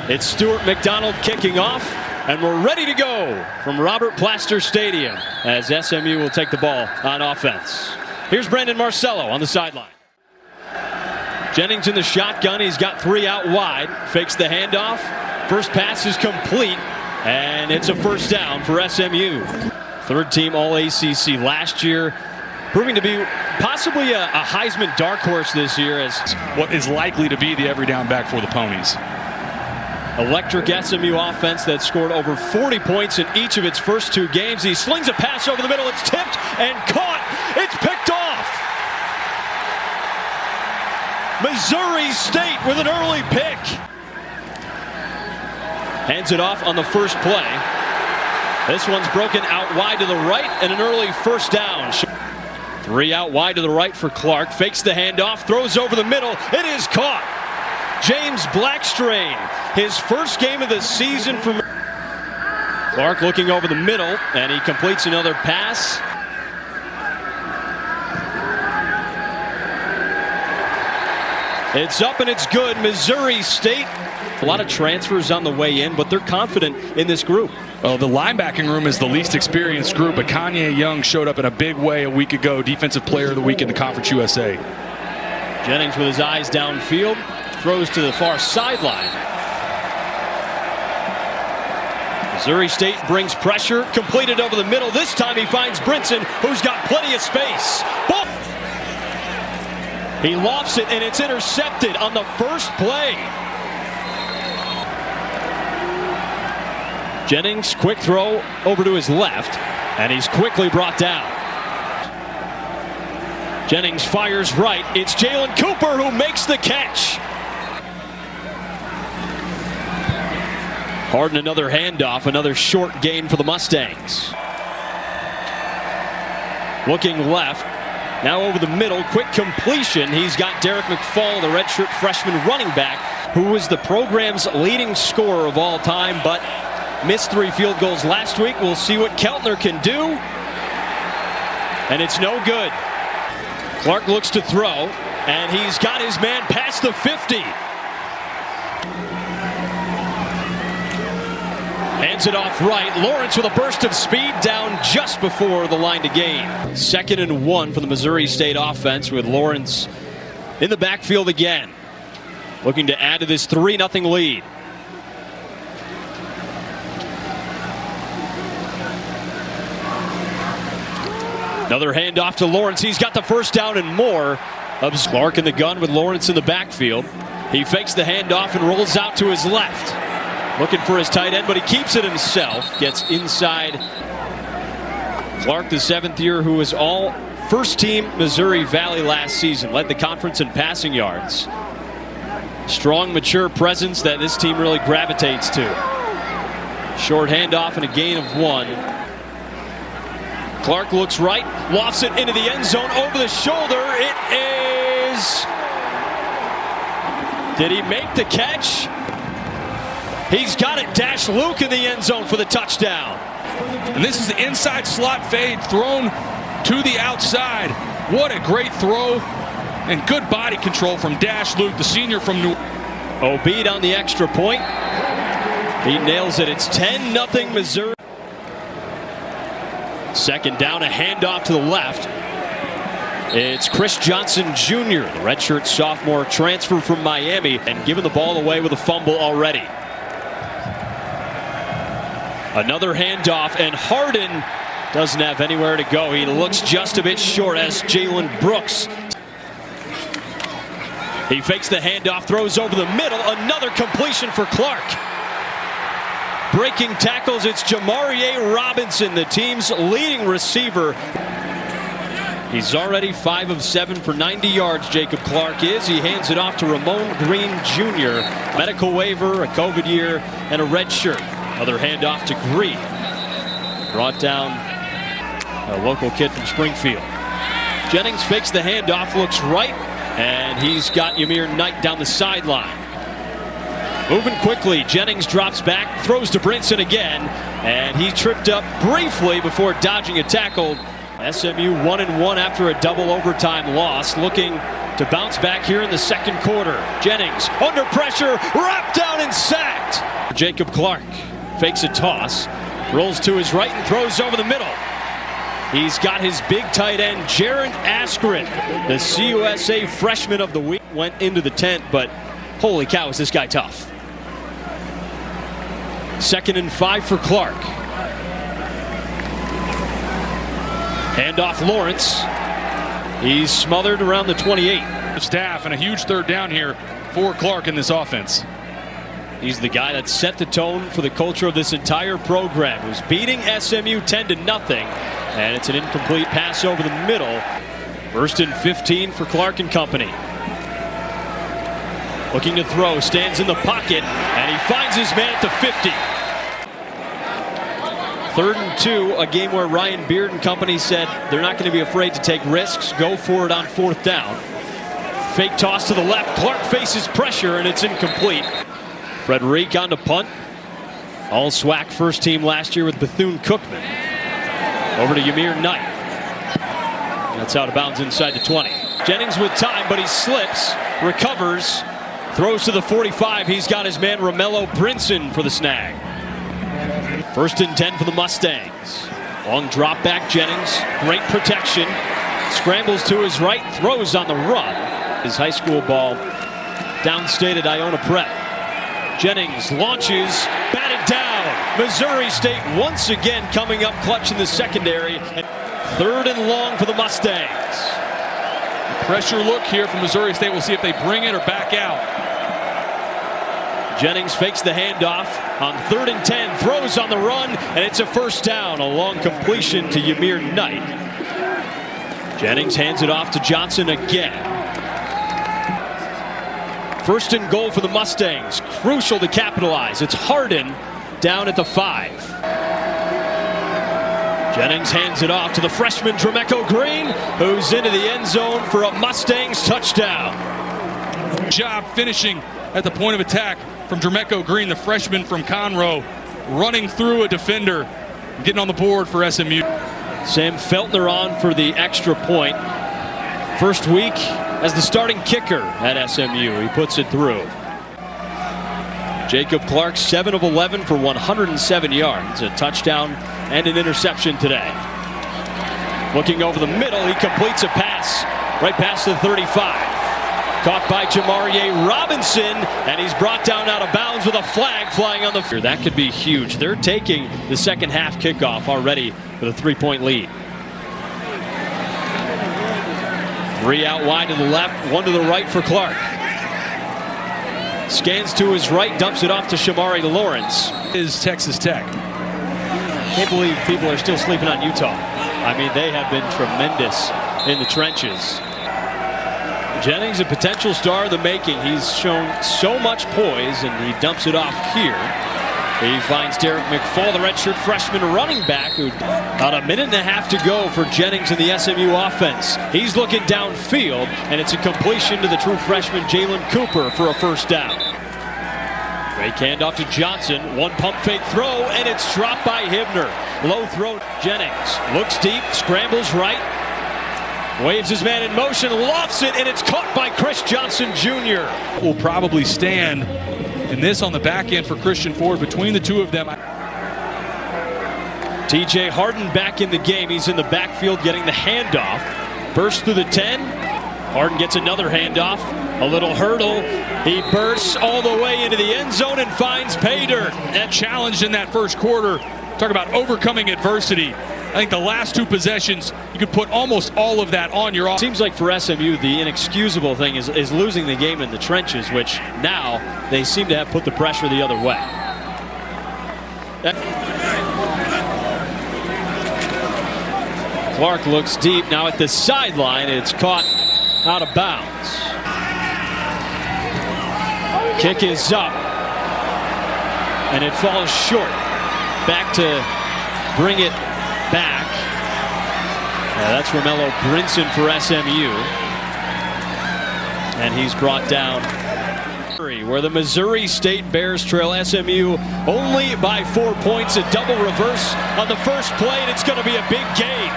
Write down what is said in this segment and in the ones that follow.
It's Stuart McDonald kicking off, and we're ready to go from Robert Plaster Stadium as SMU will take the ball on offense. Here's Brandon Marcello on the sideline. Jennings in the shotgun. He's got three out wide. Fakes the handoff. First pass is complete, and it's a first down for SMU. Third team All-ACC last year, proving to be possibly a Heisman dark horse this year as what is likely to be the every down back for the Ponies. Electric SMU offense that scored over 40 points in each of its first two games. He slings a pass over the middle. It's tipped and caught. It's picked off. Missouri State with an early pick. Hands it off on the first play. This one's broken out wide to the right and an early first down. Three out wide to the right for Clark. Fakes the handoff. Throws over the middle. It is caught. James Blackstrain, his first game of the season for Clark, looking over the middle, and he completes another pass. It's up and it's good. Missouri State. A lot of transfers on the way in, but they're confident in this group. Well, the linebacking room is the least experienced group, but Kanye Young showed up in a big way a week ago. Defensive Player of the Week in the Conference USA. Jennings with his eyes downfield. Throws to the far sideline. Missouri State brings pressure. Completed over the middle. This time he finds Brinson, who's got plenty of space. Ball. He lofts it, and it's intercepted on the first play. Jennings, quick throw over to his left, and he's quickly brought down. Jennings fires right. It's Jalen Cooper who makes the catch. Harden another handoff, another short gain for the Mustangs. Looking left, now over the middle, quick completion. He's got Derek McFall, the redshirt freshman running back, who was the program's leading scorer of all time, but missed 3 field goals last week. We'll see what Keltner can do, and it's no good. Clark looks to throw, and he's got his man past the 50. Hands it off right. Lawrence with a burst of speed down just before the line to gain. 2nd and 1 for the Missouri State offense with Lawrence in the backfield again. Looking to add to this 3-0 lead. Another handoff to Lawrence. He's got the first down and more. Clark in the gun with Lawrence in the backfield. He fakes the handoff and rolls out to his left. Looking for his tight end, but he keeps it himself. Gets inside. Clark, the 7th year, who was all first-team Missouri Valley last season. Led the conference in passing yards. Strong, mature presence that this team really gravitates to. Short handoff and a gain of 1. Clark looks right, lofts it into the end zone over the shoulder. It is... Did he make the catch? He's got it. Dash Luke in the end zone for the touchdown. And this is the inside slot fade thrown to the outside. What a great throw and good body control from Dash Luke, the senior from New Orleans. Obede on the extra point. He nails it. It's 10-0 Missouri. 2nd down, a handoff to the left. It's Chris Johnson Jr., the redshirt sophomore transfer from Miami, and giving the ball away with a fumble already. Another handoff, and Harden doesn't have anywhere to go. He looks just a bit short as Jalen Brooks. He fakes the handoff, throws over the middle. Another completion for Clark. Breaking tackles, it's Jamarie Robinson, the team's leading receiver. He's already 5 of 7 for 90 yards, Jacob Clark is. He hands it off to Ramon Green Jr. Medical waiver, a COVID year, and a red shirt. Another handoff to Green. Brought down a local kid from Springfield. Jennings fakes the handoff, looks right, and he's got Ymir Knight down the sideline. Moving quickly, Jennings drops back, throws to Brinson again, and he tripped up briefly before dodging a tackle SMU 1-1 after a double overtime loss, looking to bounce back here in the second quarter. Jennings under pressure, wrapped down and sacked. Jacob Clark fakes a toss, rolls to his right and throws over the middle. He's got his big tight end, Jaron Askren, the CUSA freshman of the week. Went into the tent, but holy cow, is this guy tough. 2nd and 5 for Clark. Handoff Lawrence. He's smothered around the 28. Staff and a huge third down here for Clark in this offense. He's the guy that set the tone for the culture of this entire program, who's beating SMU 10-0, and it's an incomplete pass over the middle. 1st and 15 for Clark and company. Looking to throw, stands in the pocket, and he finds his man at the 50. 3rd and 2, a game where Ryan Beard and company said they're not going to be afraid to take risks, go for it on 4th down. Fake toss to the left, Clark faces pressure, and it's incomplete. Frederic on to punt. All SWAC first team last year with Bethune-Cookman. Over to Ymir Knight. That's out of bounds inside the 20. Jennings with time, but he slips, recovers, throws to the 45. He's got his man Romello Brinson for the snag. 1st and 10 for the Mustangs. Long drop back Jennings, great protection. Scrambles to his right, throws on the run. His high school ball downstate at Iona Prep. Jennings launches, batted down. Missouri State once again coming up clutch in the secondary. 3rd and long for the Mustangs. Pressure look here from Missouri State. We'll see if they bring it or back out. Jennings fakes the handoff on 3rd and 10, throws on the run, and it's a 1st down. A long completion to Ymir Knight. Jennings hands it off to Johnson again. 1st and goal for the Mustangs. Crucial to capitalize. It's Hardin down at the 5. Jennings hands it off to the freshman Dremecco Green, who's into the end zone for a Mustangs touchdown. Job finishing at the point of attack from Dremecco Green, the freshman from Conroe, running through a defender, getting on the board for SMU. Sam Feltner on for the extra point. First week as the starting kicker at SMU. He puts it through. Jacob Clark, 7 of 11 for 107 yards. A touchdown and an interception today. Looking over the middle, he completes a pass right past the 35. Caught by Jamarie Robinson, and he's brought down out of bounds with a flag flying on the field. That could be huge. They're taking the second half kickoff already with a 3-point lead. 3 out wide to the left, 1 to the right for Clark. Scans to his right, dumps it off to Shamari Lawrence. Is Texas Tech. Can't believe people are still sleeping on Utah. I mean, they have been tremendous in the trenches. Jennings, a potential star of the making. He's shown so much poise, and he dumps it off here. He finds Derek McFall, the redshirt freshman running back, who about a minute and a half to go for Jennings in the SMU offense. He's looking downfield, and it's a completion to the true freshman Jalen Cooper for a 1st down. Fake handoff to Johnson, 1 pump fake throw, and it's dropped by Hibner. Low throw, Jennings looks deep, scrambles right, waves his man in motion, lofts it, and it's caught by Chris Johnson Jr. Will probably stand. And this on the back end for Christian Ford. Between the two of them. TJ Hardin back in the game. He's in the backfield getting the handoff. Bursts through the 10. Hardin gets another handoff. A little hurdle. He bursts all the way into the end zone and finds pay dirt. That challenged in that first quarter. Talk about overcoming adversity. I think the last 2 possessions, you could put almost all of that on your offense. Seems like for SMU, the inexcusable thing is losing the game in the trenches, which now they seem to have put the pressure the other way. Clark looks deep now at the sideline. It's caught out of bounds. Kick is up, and it falls short. Back to bring it back. That's Romello Brinson for SMU. And he's brought down where the Missouri State Bears trail SMU only by 4 points. A double reverse on the first play, and it's going to be a big gain.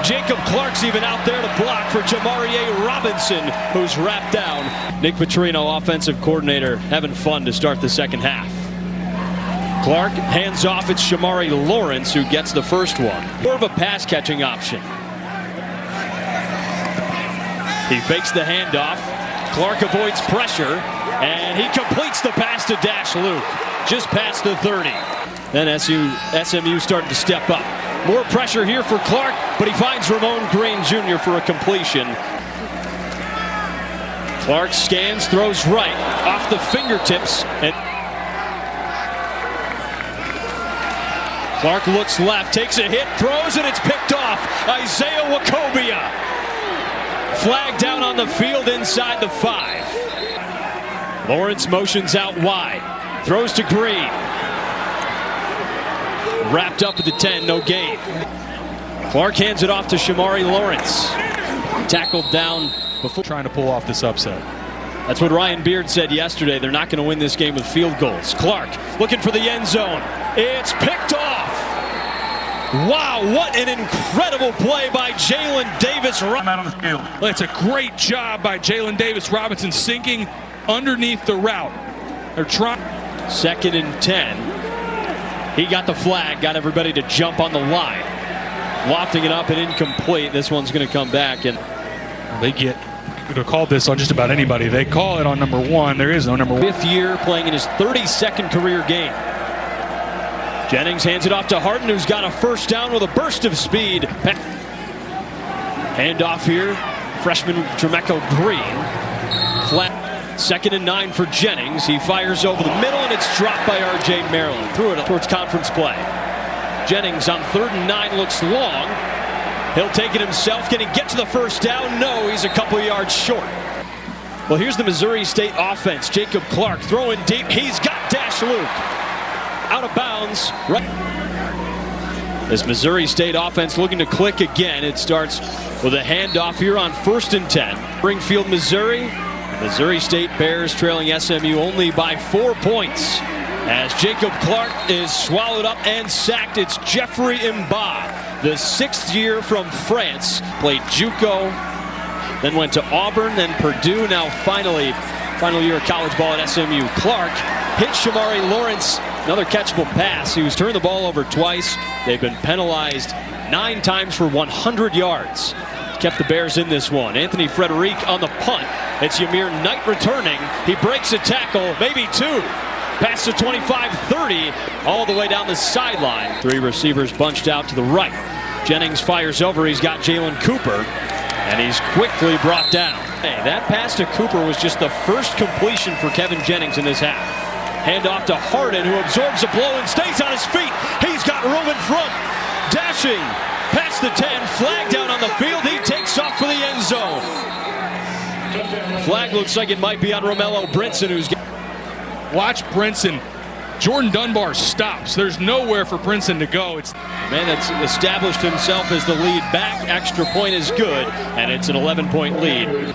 Jacob Clark's even out there to block for Jamarie Robinson, who's wrapped down. Nick Petrino, offensive coordinator, having fun to start the second half. Clark hands off. It's Shamari Lawrence who gets the first one. More of a pass-catching option. He fakes the handoff. Clark avoids pressure, and he completes the pass to Dash Luke, just past the 30. Then SMU starting to step up. More pressure here for Clark, but he finds Ramon Green Jr. for a completion. Clark scans, throws right, off the fingertips, and Clark looks left, takes a hit, throws, and it's picked off. Isaiah Wacobia. Flag down on the field inside the 5. Lawrence motions out wide, throws to Green. Wrapped up at the 10, no gain. Clark hands it off to Shamari Lawrence. Tackled down before Trying to pull off this upset. That's what Ryan Beard said yesterday. They're not going to win this game with field goals. Clark looking for the end zone. It's picked off. Wow, what an incredible play by Jalen Davis. I'm out on the field. Well, it's a great job by Jalen Davis Robinson sinking underneath the route. They're trying. 2nd and 10. He got the flag, got everybody to jump on the line. Lofting it up and incomplete. This one's going to come back, and they could have called this on just about anybody. They call it on number 1. There is no number 1. 5th year playing in his 32nd career game. Jennings hands it off to Harden, who's got a first down with a burst of speed. Handoff here, freshman Jermeco Green. Flat, 2nd and 9 for Jennings. He fires over the middle, and it's dropped by R.J. Maryland. Threw it towards conference play. Jennings on 3rd and 9 looks long. He'll take it himself. Can he get to the first down? No, he's a couple yards short. Well, here's the Missouri State offense. Jacob Clark throwing deep. He's got Dash Luke. Out of bounds. Right. This Missouri State offense looking to click again. It starts with a handoff here on 1st and 10. Springfield, Missouri. Missouri State Bears trailing SMU only by 4 points. As Jacob Clark is swallowed up and sacked, it's Jeffrey Mba, the 6th year from France. Played JUCO, then went to Auburn, then Purdue, now final year of college ball at SMU. Clark hit Shamari Lawrence. Another catchable pass. He was turned the ball over twice. They've been penalized 9 times for 100 yards. Kept the Bears in this one. Anthony Frederic on the punt. It's Yamir Knight returning. He breaks a tackle, maybe 2. Pass to 25-30, all the way down the sideline. 3 receivers bunched out to the right. Jennings fires over. He's got Jalen Cooper, and he's quickly brought down. Hey, that pass to Cooper was just the first completion for Kevin Jennings in this half. Handoff to Harden, who absorbs a blow and stays on his feet. He's got room in front. Dashing past the 10, flag down on the field. He takes off for the end zone. Flag looks like it might be on Romello Brinson, who's... Watch Brinson. Jordan Dunbar stops. There's nowhere for Brinson to go. It's man that's established himself as the lead back. Extra point is good, and it's an 11-point lead.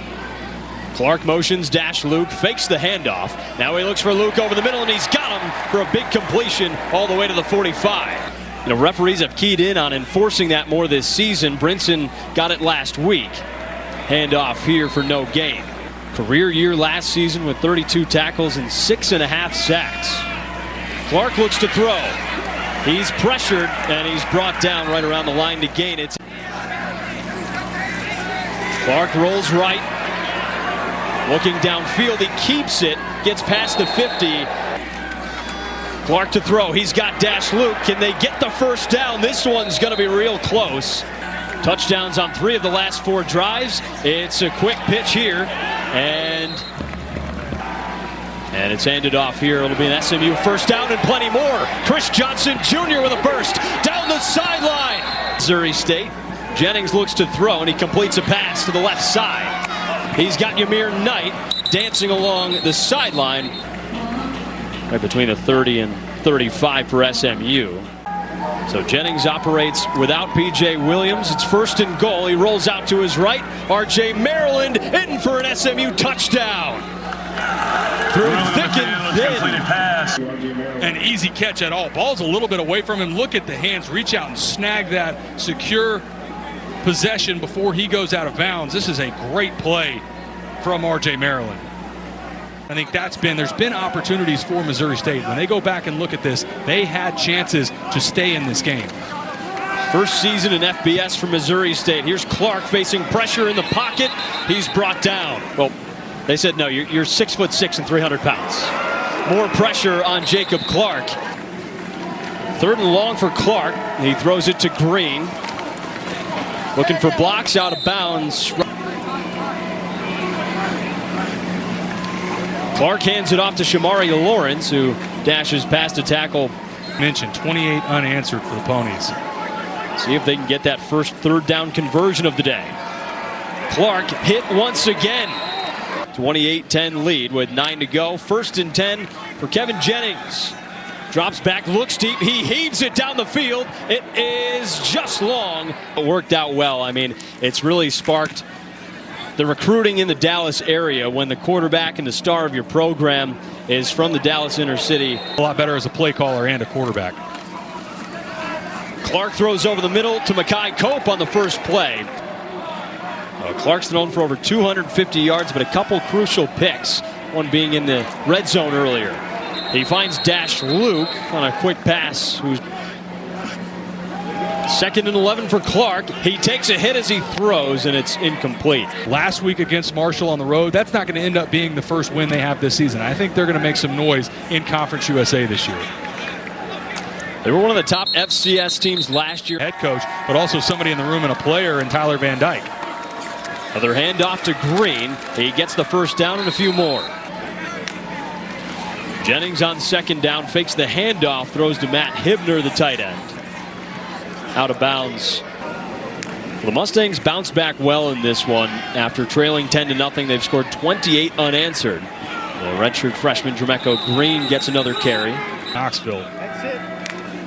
Clark motions Dash Luke, fakes the handoff. Now he looks for Luke over the middle, and he's got him for a big completion all the way to the 45. You know, referees have keyed in on enforcing that more this season. Brinson got it last week. Handoff here for no gain. Career year last season with 32 tackles and 6.5 sacks. Clark looks to throw. He's pressured, and he's brought down right around the line to gain it. Clark rolls right. Looking downfield, he keeps it, gets past the 50. Clark to throw. He's got Dash Luke. Can they get the first down? This one's going to be real close. Touchdowns on 3 of the last 4 drives. It's a quick pitch here, and it's handed off here. It'll be an SMU first down and plenty more. Chris Johnson Jr. with a burst down the sideline. Missouri State. Jennings looks to throw, and he completes a pass to the left side. He's got Yamir Knight dancing along the sideline. Right between the 30 and 35 for SMU. So Jennings operates without P.J. Williams. It's 1st and goal. He rolls out to his right. R.J. Maryland in for an SMU touchdown. Through thick and thin. An easy catch at all. Ball's a little bit away from him. Look at the hands. Reach out and snag that. Secure possession before he goes out of bounds. This is a great play from R.J. Maryland. I think there's been opportunities for Missouri State. When they go back and look at this, they had chances to stay in this game. First season in FBS for Missouri State. Here's Clark facing pressure in the pocket. He's brought down. Well, they said, no, you're 6'6" and 300 pounds. More pressure on Jacob Clark. 3rd and long for Clark. He throws it to Green. Looking for blocks, out of bounds. Clark hands it off to Shamari Lawrence, who dashes past a tackle. Mentioned 28 unanswered for the Ponies. See if they can get that first 3rd down conversion of the day. Clark hit once again. 28-10 lead with 9 to go. 1st and 10 for Kevin Jennings. Drops back, looks deep. He heaves it down the field. It is just long. It worked out well. I mean, it's really sparked the recruiting in the Dallas area when the quarterback and the star of your program is from the Dallas inner city. A lot better as a play caller and a quarterback. Clark throws over the middle to Makai Cope on the first play. Clark's thrown for over 250 yards, but a couple crucial picks, one being in the red zone earlier. He finds Dash Luke on a quick pass, who's 2nd and 11 for Clark. He takes a hit as he throws, and it's incomplete. Last week against Marshall on the road, that's not going to end up being the first win they have this season. I think they're going to make some noise in Conference USA this year. They were one of the top FCS teams last year. Head coach, but also somebody in the room and a player in Tyler Van Dyke. Another handoff to Green. He gets the first down and a few more. Jennings on 2nd down, fakes the handoff, throws to Matt Hibner, the tight end. Out of bounds. Well, the Mustangs bounced back well in this one. After trailing 10-0, they've scored 28 unanswered. The redshirt freshman Jermecco Green gets another carry. Knoxville.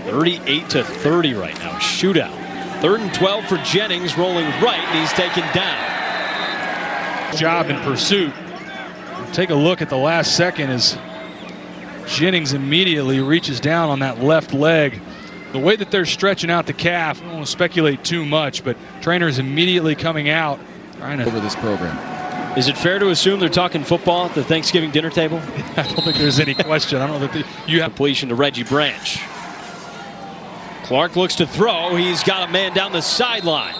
38-30 right now. Shootout. 3rd and 12 for Jennings, rolling right, and he's taken down. Job in pursuit. Take a look at the last second as Jennings immediately reaches down on that left leg. The way that they're stretching out the calf, I don't want to speculate too much, but trainers immediately coming out trying to over this program. Is it fair to assume they're talking football at the Thanksgiving dinner table? I don't think there's any question. I don't know that you have completion to Reggie Branch. Clark looks to throw. He's got a man down the sideline.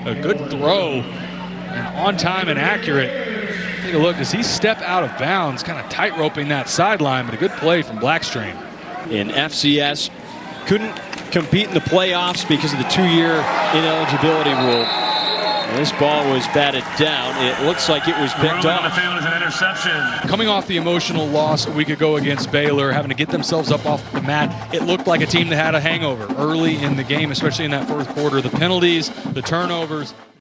A good throw, and on time and accurate. Take a look. Does he step out of bounds, kind of tight-roping that sideline, but a good play from Blackstream. In FCS, couldn't compete in the playoffs because of the 2-year ineligibility rule. This ball was batted down. It looks like it was picked off. The field is an interception. Coming off the emotional loss a week ago against Baylor, having to get themselves up off the mat, it looked like a team that had a hangover early in the game, especially in that 4th quarter. The penalties, the turnovers.